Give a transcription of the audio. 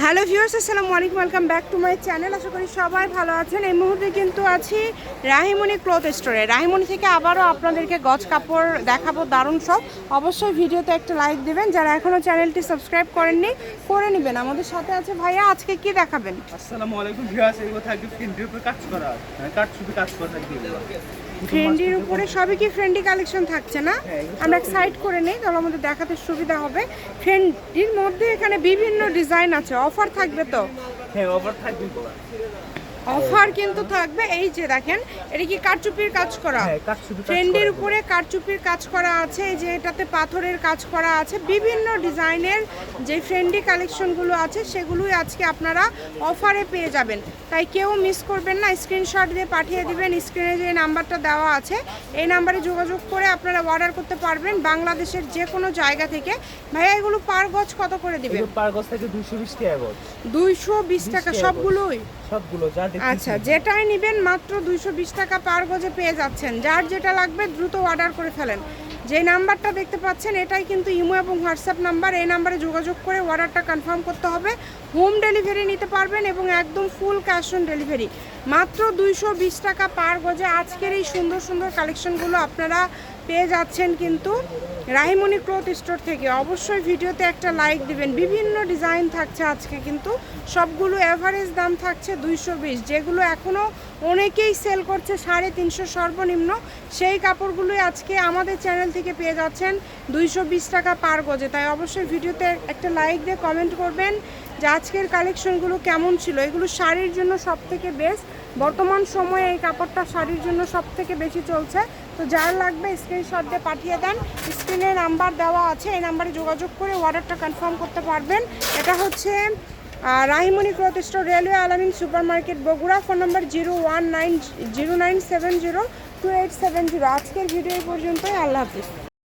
Hello viewers, আসসালামু আলাইকুম, welcome back to my channel. আশা করি সবাই ভালো আছেন। এই মুহূর্তে কিন্তু আছি রাহিমণি ক্লথ স্টোরে। রাহিমণি থেকে আবারও আপনাদেরকে গজ কাপড় দেখাবো, দারুণ সব। অবশ্যই ভিডিওতে একটা লাইক দেবেন, যারা এখনও চ্যানেলটি সাবস্ক্রাইব করেননি করে নেবেন। আমাদের সাথে আছে ভাইয়া, আজকে কি দেখাবেন? আসসালামু আলাইকুম ভিউয়ার্স, এগুলো থাকবে ফ্রেন্ডির উপর কাজ করা, কাট শুধু কাজ করা থাকবে এগুলো। ফ্রেন্ডির উপরে সবই কি ফ্রেন্ডি কালেকশন থাকছে না? আমরা এক সাইড করে নেই, তাহলে আমাদের দেখাতে সুবিধা হবে। ফ্রেন্ডির মধ্যে এখানে বিভিন্ন ডিজাইন আছে, অফার থাকবে তো? হ্যাঁ, অফার থাকবে। অফার কিন্তু থাকবে। এই যে দেখেন, এটা কি কারচুপির কাজ করা? ট্রেন্ডের উপরে কারচুপির কাজ করা আছে। এই যে এটাতে পাথরের কাজ করা আছে। বিভিন্ন ডিজাইনের যে ফ্রেন্ডি কালেকশনগুলো আছে সেগুলোই আজকে আপনারা অফারে পেয়ে যাবেন। তাই কেউ মিস করবেন না, স্ক্রিনশট দিয়ে পাঠিয়ে দিবেন। স্ক্রিনে যে নাম্বারটা দেওয়া আছে এই নাম্বারে যোগাযোগ করে আপনারা অর্ডার করতে পারবেন বাংলাদেশের যে কোনো জায়গা থেকে। ভাইয়া, এগুলো পার গজ কত করে দিবেন? পার গজ থেকে 220 টাকা গজ। 220 টাকা সবগুলোই? সবগুলো যা দেখছেন। আচ্ছা, যেটাই নেবেন মাত্র 220 টাকা পার গজে পেয়ে যাচ্ছেন। যার যেটা লাগবে দ্রুত অর্ডার করে ফেলেন। যে নাম্বারটা দেখতে পাচ্ছেন এটাই কিন্তু ইমো এবং হোয়াটসঅ্যাপ নাম্বার। এই নাম্বারে যোগাযোগ করে অর্ডারটা কনফার্ম করতে হবে। হোম ডেলিভারি নিতে পারবেন এবং একদম ফুল ক্যাশ অন ডেলিভারি। মাত্র 220 টাকা পার গজে আজকের এই সুন্দর সুন্দর কালেকশনগুলো আপনারা পেয়ে যাচ্ছেন কিন্তু রাহিমণি ক্লথ স্টোর থেকে। অবশ্যই ভিডিওতে একটা লাইক দিবেন। বিভিন্ন ডিজাইন থাকছে আজকে, কিন্তু সবগুলো এভারেজ দাম থাকছে 220। যেগুলো এখনও অনেকেই সেল করছে 350 সর্বনিম্ন, সেই কাপড়গুলোই আজকে আমাদের চ্যানেল থেকে পেয়ে যাচ্ছেন 220 টাকা পার গজে। তাই অবশ্যই ভিডিওতে একটা লাইক দিয়ে কমেন্ট করবেন যে আজকের কালেকশনগুলো কেমন ছিল। এগুলো শাড়ির জন্য সব থেকে বেস্ট। বর্তমান সময়ে এই কাপড়টা শাড়ির জন্য সব থেকে বেশি চলছে। তো যার লাগবে স্ক্রিনশট দিয়ে পাঠিয়ে দেন। স্ক্রিনে নাম্বার দেওয়া আছে, এই নাম্বারে যোগাযোগ করে অর্ডারটা কনফার্ম করতে পারবেন। এটা হচ্ছে রাহিমণি ক্লথ স্টোর, রেলওয়ে আলামিন সুপার মার্কেট, বগুড়া। ফোন নম্বর 01909702870। আজকের ভিডিও এই পর্যন্তই। আল্লাহ হাফিজ।